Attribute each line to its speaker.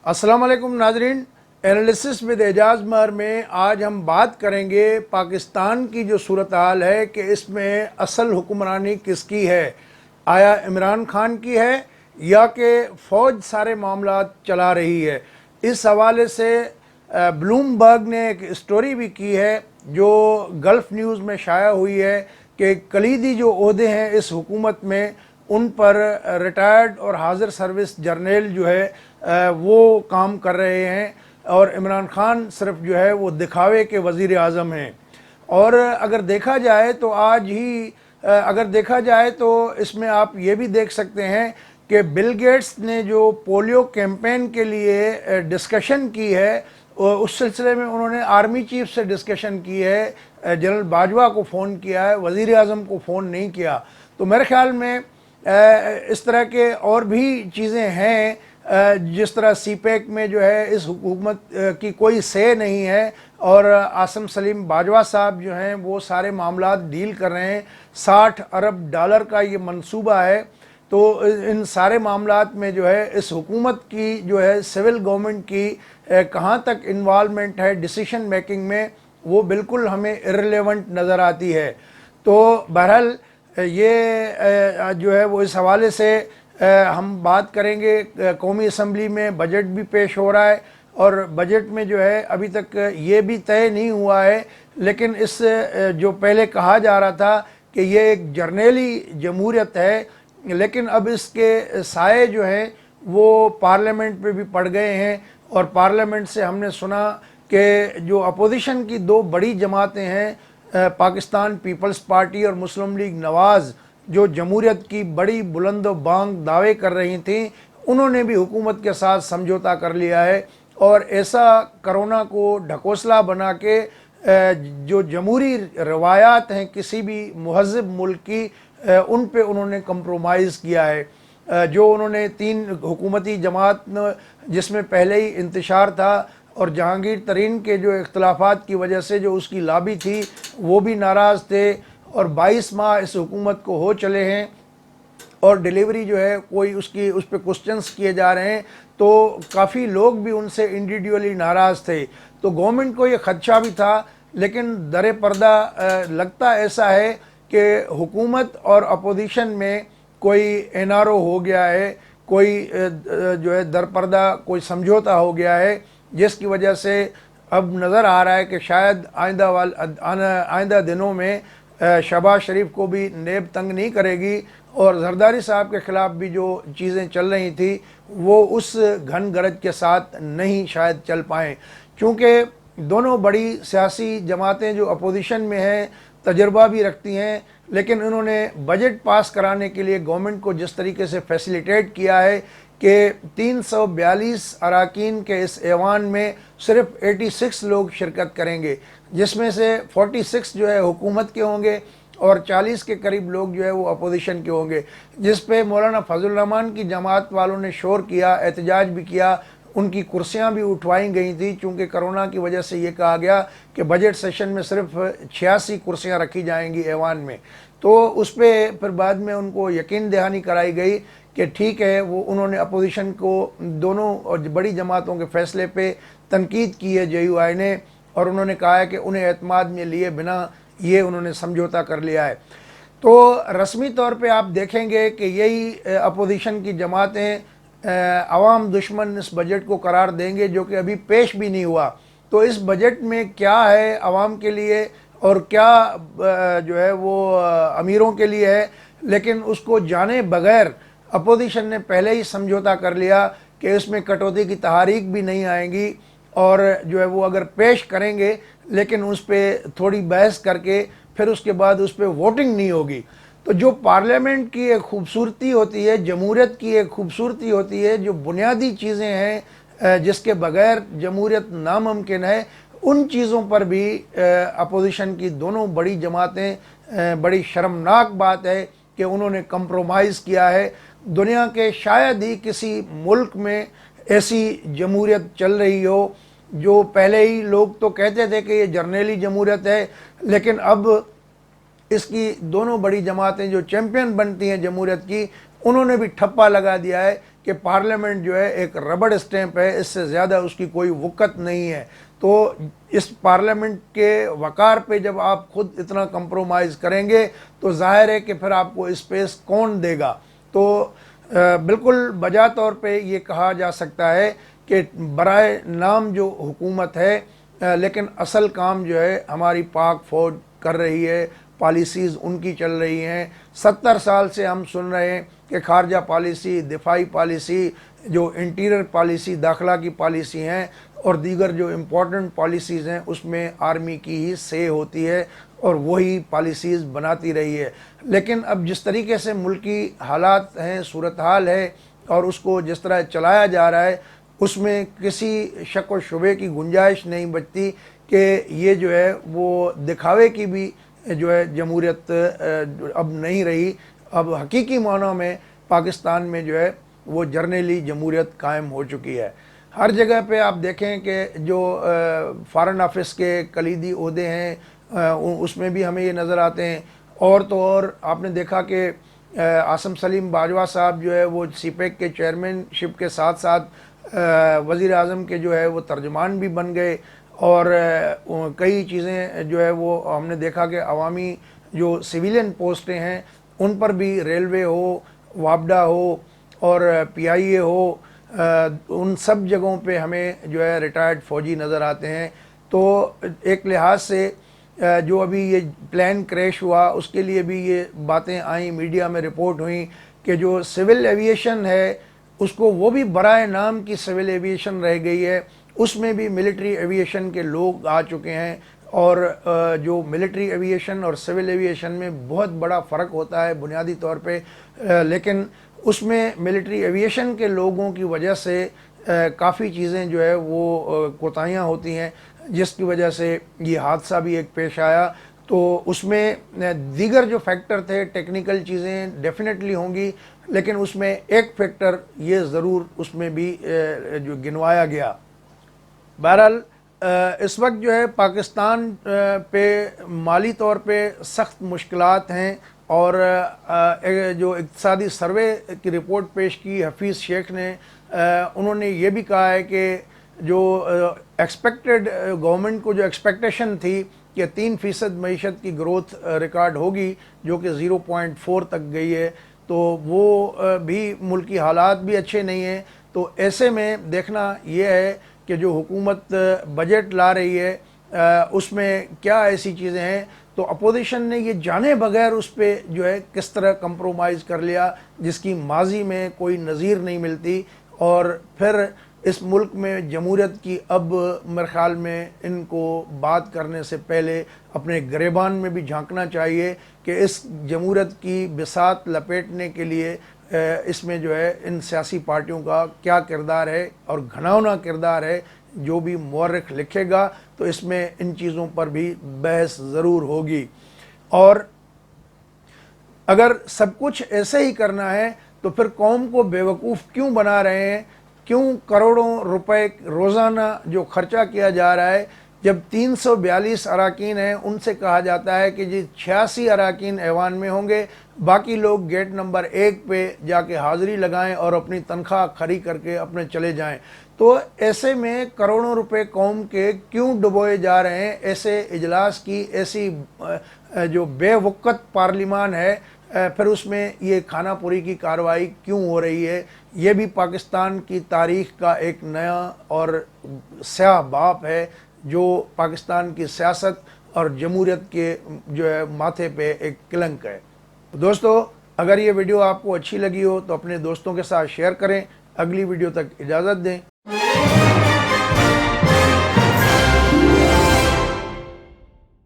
Speaker 1: अस्सलाम वालेकुम नाजरीन। एनालिसिस विद एजाज मर में आज हम बात करेंगे पाकिस्तान की जो सूरत हाल है कि इसमें असल हुक्मरानी किसकी है। आया इमरान खान की है या कि फ़ौज सारे मामलात चला रही है। इस हवाले से ब्लूमबर्ग ने एक स्टोरी भी की है जो गल्फ़ न्यूज़ में शाया हुई है कि कलीदी जो ओहदे हैं इस हुकूमत में उन पर रिटायर्ड और हाज़िर सर्विस जर्नल जो है वो काम कर रहे हैं और इमरान खान सिर्फ जो है वो दिखावे के वज़ीर आज़म हैं। और अगर देखा जाए तो आज ही अगर देखा जाए तो इसमें आप ये भी देख सकते हैं कि बिल गेट्स ने जो पोलियो कैंपेन के लिए डिस्कशन की है उस सिलसिले में उन्होंने आर्मी चीफ से डिस्कशन की है, जनरल बाजवा को फ़ोन किया है, वज़ीर आज़म को फ़ोन नहीं किया। तो मेरे ख़्याल में इस तरह के और भी चीज़ें हैं जिस तरह सीपेक में जो है इस हुकूमत की कोई से नहीं है और आसिम सलीम बाजवा साहब जो हैं वो सारे मामलात डील कर रहे हैं। 60 अरब डॉलर का ये मंसूबा है। तो इन सारे मामलात में जो है इस हुकूमत की जो है सिविल गवर्नमेंट की कहाँ तक इन्वॉल्वमेंट है डिसीशन मेकिंग में, वो बिल्कुल हमें इर्रेलेवेंट नज़र आती है। तो बहरहाल ये जो है वो इस हवाले से हम बात करेंगे। कौमी असम्बली में बजट भी पेश हो रहा है और बजट में जो है अभी तक ये भी तय नहीं हुआ है, लेकिन इस जो पहले कहा जा रहा था कि ये एक जर्नेली जमहूरियत है, लेकिन अब इसके साए जो हैं वो पार्लियामेंट पे भी पड़ गए हैं। और पार्लियामेंट से हमने सुना कि जो अपोजिशन की दो बड़ी जमातें हैं पाकिस्तान पीपल्स पार्टी और मुस्लिम लीग नवाज़, जो जमहूरियत की बड़ी बुलंद बांग दावे कर रही थी, उन्होंने भी हुकूमत के साथ समझौता कर लिया है और ऐसा कोरोना को ढकोसला बना के जो जमहूरी रवायात हैं किसी भी महज़ब मुल्क की उन पे उन्होंने कंप्रोमाइज़ किया है। जो उन्होंने 3 हुकूमती जमात जिसमें पहले ही इंतशार था और जहांगीर तरीन के जो इख्तलाफात की वजह से जो उसकी लॉबी थी वो भी नाराज़ थे और 22 माह इस हुकूमत को हो चले हैं और डिलीवरी जो है कोई उसकी उस पर क्वेश्चंस किए जा रहे हैं। तो काफ़ी लोग भी उनसे इंडिविजुअली नाराज़ थे। तो गवर्नमेंट को ये खदशा भी था, लेकिन दर पर्दा लगता ऐसा है कि हुकूमत और अपोजिशन में कोई एनआरओ हो गया है, कोई जो है दरपर्दा कोई समझौता हो गया है, जिसकी वजह से अब नज़र आ रहा है कि शायद आइंदा दिनों में शहबाज शरीफ को भी नेब तंग नहीं करेगी और जरदारी साहब के ख़िलाफ़ भी जो चीज़ें चल रही थी वो उस घन गरज के साथ नहीं शायद चल पाएँ, क्योंकि दोनों बड़ी सियासी जमातें जो अपोजिशन में हैं तजर्बा भी रखती हैं, लेकिन उन्होंने बजट पास कराने के लिए गवर्नमेंट को जिस तरीके से फैसिलिटेट किया है कि 342 अरकान के इस ऐवान में सिर्फ 86 लोग शिरकत करेंगे, जिसमें से 46 जो है हुकूमत के होंगे और 40 के करीब लोग जो है वो अपोजिशन के होंगे, जिस पे मौलाना फजल रहमान की जमात वालों ने शोर किया, एहतजाज भी किया, उनकी कुर्सियां भी उठवाई गई थी। चूँकि कोरोना की वजह से ये कहा गया कि बजट सेशन में सिर्फ 86 कुर्सियां रखी जाएंगी ऐवान में। तो उस पर फिर बाद में उनको यकीन दहानी कराई गई कि ठीक है, वो उन्होंने अपोजिशन को दोनों और बड़ी जमातों के फ़ैसले पे तनकीद की है JUI ने, और उन्होंने कहा है कि उन्हें एतमाद में लिए बिना ये उन्होंने समझौता कर लिया है। तो रस्मी तौर पे आप देखेंगे कि यही अपोजिशन की जमातें अवाम दुश्मन इस बजट को करार देंगे, जो कि अभी पेश भी नहीं हुआ। तो इस बजट में क्या है अवाम के लिए और क्या जो है वो अमीरों के लिए है, लेकिन उसको जाने बगैर अपोजिशन ने पहले ही समझौता कर लिया कि इसमें कटौती की तहरीक भी नहीं आएंगी और जो है वो अगर पेश करेंगे लेकिन उस पर थोड़ी बहस करके फिर उसके बाद उस पर वोटिंग नहीं होगी। तो जो पार्लियामेंट की एक खूबसूरती होती है, जमहूरियत की एक खूबसूरती होती है, जो बुनियादी चीज़ें हैं जिसके बगैर जमहूरियत नामुमकिन है, उन चीज़ों पर भी अपोजिशन की दोनों बड़ी जमातें बड़ी शर्मनाक बात है कि उन्होंने कंप्रोमाइज़ किया है। दुनिया के शायद ही किसी मुल्क में ऐसी जमहूरियत चल रही हो, जो पहले ही लोग तो कहते थे कि ये जर्नेली जमहूरियत है, लेकिन अब इसकी दोनों बड़ी जमातें जो चैम्पियन बनती हैं जमहूरियत की, उन्होंने भी ठप्पा लगा दिया है کہ پارلیمنٹ جو ہے ایک ربڑ اسٹیمپ ہے، اس سے زیادہ اس کی کوئی وقت نہیں ہے۔ تو اس پارلیمنٹ کے وقار پہ جب آپ خود اتنا کمپرومائز کریں گے تو ظاہر ہے کہ پھر آپ کو اسپیس کون دے گا۔ تو بالکل بجا طور پہ یہ کہا جا سکتا ہے کہ برائے نام جو حکومت ہے، لیکن اصل کام جو ہے ہماری پاک فوج کر رہی ہے، پالیسیز ان کی چل رہی ہیں۔ 70 سال سے ہم سن رہے ہیں کہ خارجہ پالیسی، دفاعی پالیسی، جو انٹیریئر پالیسی، داخلہ کی پالیسی ہیں اور دیگر جو امپورٹنٹ پالیسیز ہیں، اس میں آرمی کی ہی سے ہوتی ہے اور وہی پالیسیز بناتی رہی ہے۔ لیکن اب جس طریقے سے ملکی حالات ہیں، صورتحال ہے، اور اس کو جس طرح چلایا جا رہا ہے، اس میں کسی شک و شبے کی گنجائش نہیں بچتی کہ یہ جو ہے وہ دکھاوے کی بھی جو ہے جمہوریت اب نہیں رہی۔ اب حقیقی معنوں میں پاکستان میں جو ہے وہ جرنیلی جمہوریت قائم ہو چکی ہے۔ ہر جگہ پہ آپ دیکھیں کہ جو فارن آفس کے کلیدی عہدے ہیں، اس میں بھی ہمیں یہ نظر آتے ہیں۔ اور تو اور آپ نے دیکھا کہ عاصم سلیم باجوہ صاحب جو ہے وہ سی پیک کے چیئرمین شپ کے ساتھ ساتھ وزیر اعظم کے جو ہے وہ ترجمان بھی بن گئے، اور کئی چیزیں جو ہے وہ ہم نے دیکھا کہ عوامی جو سویلین پوسٹیں ہیں ان پر بھی، ریلوے ہو، وابڈا ہو اور پی آئی اے ہو، ان سب جگہوں پہ ہمیں جو ہے ریٹائرڈ فوجی نظر آتے ہیں۔ تو ایک لحاظ سے جو ابھی یہ پلین کریش ہوا اس کے لیے بھی یہ باتیں آئیں، میڈیا میں رپورٹ ہوئیں کہ جو سول ایویشن ہے اس کو وہ بھی برائے نام کی سول ایویشن رہ گئی ہے، اس میں بھی ملٹری ایویشن کے لوگ آ چکے ہیں۔ اور جو ملٹری ایویشن اور سول ایویشن میں بہت بڑا فرق ہوتا ہے بنیادی طور پہ، لیکن اس میں ملٹری ایویشن کے لوگوں کی وجہ سے کافی چیزیں جو ہے وہ کوتاہیاں ہوتی ہیں، جس کی وجہ سے یہ حادثہ بھی ایک پیش آیا۔ تو اس میں دیگر جو فیکٹر تھے، ٹیکنیکل چیزیں ڈیفینیٹلی ہوں گی، لیکن اس میں ایک فیکٹر یہ ضرور اس میں بھی جو گنوایا گیا۔ بہرحال اس وقت جو ہے پاکستان پہ مالی طور پہ سخت مشکلات ہیں، اور جو اقتصادی سروے کی رپورٹ پیش کی حفیظ شیخ نے، انہوں نے یہ بھی کہا ہے کہ جو ایکسپیکٹڈ گورنمنٹ کو جو ایکسپیکٹیشن تھی کہ 3% معیشت کی گروتھ ریکارڈ ہوگی، جو کہ 0.4 تک گئی ہے، تو وہ بھی ملکی حالات بھی اچھے نہیں ہیں۔ تو ایسے میں دیکھنا یہ ہے کہ جو حکومت بجٹ لا رہی ہے اس میں کیا ایسی چیزیں ہیں۔ تو اپوزیشن نے یہ جانے بغیر اس پہ جو ہے کس طرح کمپرومائز کر لیا، جس کی ماضی میں کوئی نظیر نہیں ملتی۔ اور پھر اس ملک میں جمہوریت کی اب میرے خیال میں ان کو بات کرنے سے پہلے اپنے گریبان میں بھی جھانکنا چاہیے کہ اس جمہوریت کی بساط لپیٹنے کے لیے اس میں جو ہے ان سیاسی پارٹیوں کا کیا کردار ہے، اور گھناؤنا کردار ہے۔ جو بھی مورخ لکھے گا تو اس میں ان چیزوں پر بھی بحث ضرور ہوگی۔ اور اگر سب کچھ ایسے ہی کرنا ہے تو پھر قوم کو بیوقوف کیوں بنا رہے ہیں؟ کیوں کروڑوں روپے روزانہ جو خرچہ کیا جا رہا ہے، جب 342 اراکین ہیں ان سے کہا جاتا ہے کہ جی 86 اراکین ایوان میں ہوں گے، باقی لوگ گیٹ نمبر 1 پہ جا کے حاضری لگائیں اور اپنی تنخواہ کھری کر کے اپنے چلے جائیں۔ تو ایسے میں کروڑوں روپے قوم کے کیوں ڈبوئے جا رہے ہیں؟ ایسے اجلاس کی ایسی جو بے وقت پارلیمان ہے، پھر اس میں یہ کھانا پوری کی کارروائی کیوں ہو رہی ہے؟ یہ بھی پاکستان کی تاریخ کا ایک نیا اور سیاہ باب ہے، جو پاکستان کی سیاست اور جمہوریت کے جو ہے ماتھے پہ ایک کلنک ہے۔ دوستو، اگر یہ ویڈیو آپ کو اچھی لگی ہو تو اپنے دوستوں کے ساتھ شیئر کریں۔ اگلی ویڈیو تک اجازت دیں۔